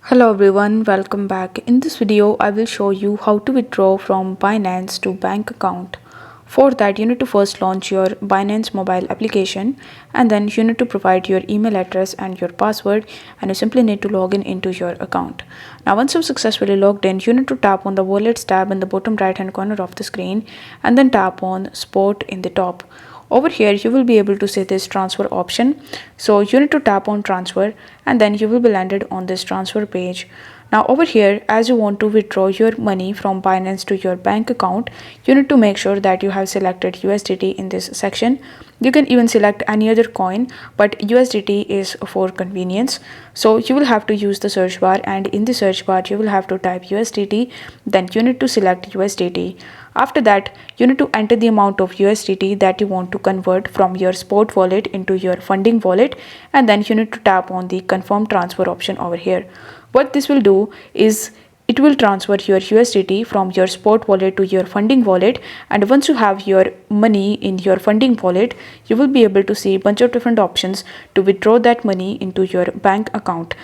Hello everyone, welcome back. In this video, I will show you how to withdraw from Binance to bank account. For that, you need to first launch your Binance mobile application, and then you need to provide your email address and your password, and you simply need to log in into your account. Now once you've successfully logged in, you need to tap on the wallets tab in the bottom right hand corner of the screen, and then tap on spot in the top. Over here you will be able to see this transfer option, so you need to tap on transfer, and then you will be landed on this transfer page. Now over here, as you want to withdraw your money from Binance to your bank account, you need to make sure that you have selected USDT in this section. You can even select any other coin, but USDT is for convenience. So you will have to use the search bar, and in the search bar you will have to type USDT, then you need to select USDT. After that, you need to enter the amount of USDT that you want to convert from your spot wallet into your funding wallet, and then you need to tap on the confirm transfer option over here. What this will do is it will transfer your USDT from your spot wallet to your funding wallet, and once you have your money in your funding wallet, you will be able to see a bunch of different options to withdraw that money into your bank account.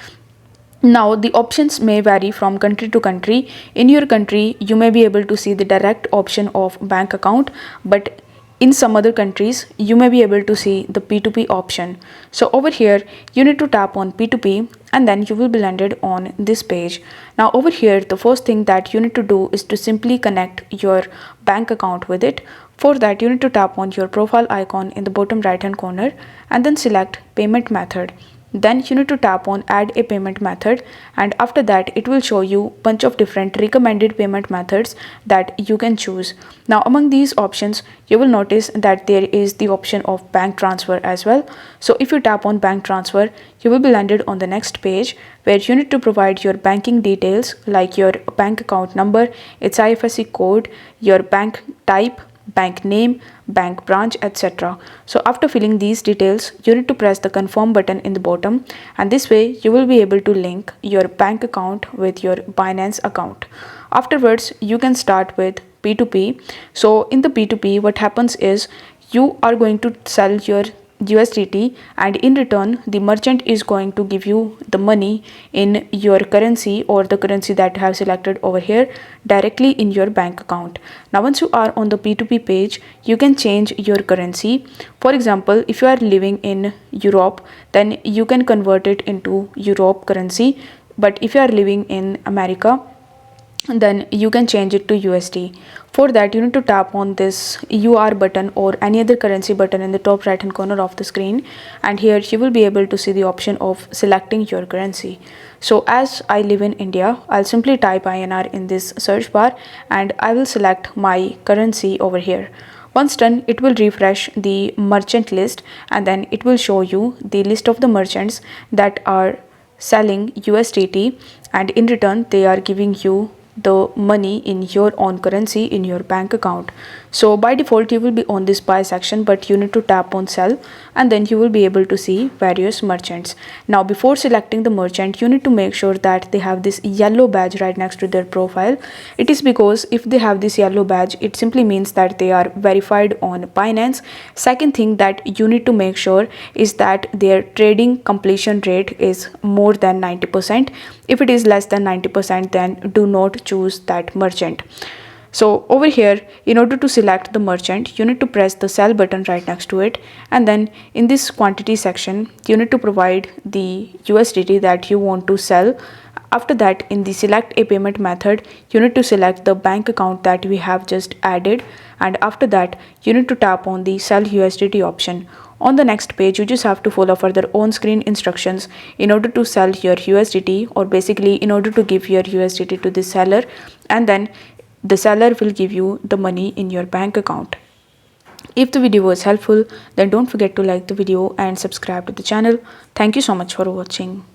Now the options may vary from country to country. In your country you may be able to see the direct option of bank account, but in some other countries you may be able to see the P2P option. So over here you need to tap on P2P, and then you will be landed on this page. Now over here, the first thing that you need to do is to simply connect your bank account with it. For that, you need to tap on your profile icon in the bottom right hand corner, and then select payment method. Then you need to tap on add a payment method, and after that it will show you bunch of different recommended payment methods that you can choose. Now among these options, you will notice that there is the option of bank transfer as well. So if you tap on bank transfer, you will be landed on the next page where you need to provide your banking details like your bank account number, its IFSC code, your bank type, bank name, bank branch, etc. So after filling these details, you need to press the confirm button in the bottom, and this way you will be able to link your bank account with your Binance account. Afterwards, you can start with P2P. So in the P2P, what happens is you are going to sell your USDT, and in return the merchant is going to give you the money in your currency or the currency that you have selected over here directly in your bank account. Now once you are on the P2P page, you can change your currency. For example, if you are living in Europe, then you can convert it into Europe currency, but if you are living in America, then you can change it to USD. For that, you need to tap on this UR button or any other currency button in the top right hand corner of the screen, and here you will be able to see the option of selecting your currency. So as I live in India, I'll simply type INR in this search bar, and I will select my currency over here. Once done, it will refresh the merchant list, and then it will show you the list of the merchants that are selling USDT, and in return they are giving you the money in your own currency in your bank account. So by default you will be on this buy section, but you need to tap on sell, and then you will be able to see various merchants. Now before selecting the merchant, you need to make sure that they have this yellow badge right next to their profile. It is because if they have this yellow badge, it simply means that they are verified on Binance. Second thing that you need to make sure is that their trading completion rate is more than 90%. If it is less than 90%, then do not choose that merchant. So over here, in order to select the merchant, you need to press the sell button right next to it, and then in this quantity section you need to provide the USDT that you want to sell. After that, in the select a payment method, you need to select the bank account that we have just added, and after that you need to tap on the sell USDT option. On the next page, you just have to follow further on screen instructions in order to sell your USDT, or basically in order to give your USDT to the seller, and then the seller will give you the money in your bank account. If the video was helpful, then don't forget to like the video and subscribe to the channel. Thank you so much for watching.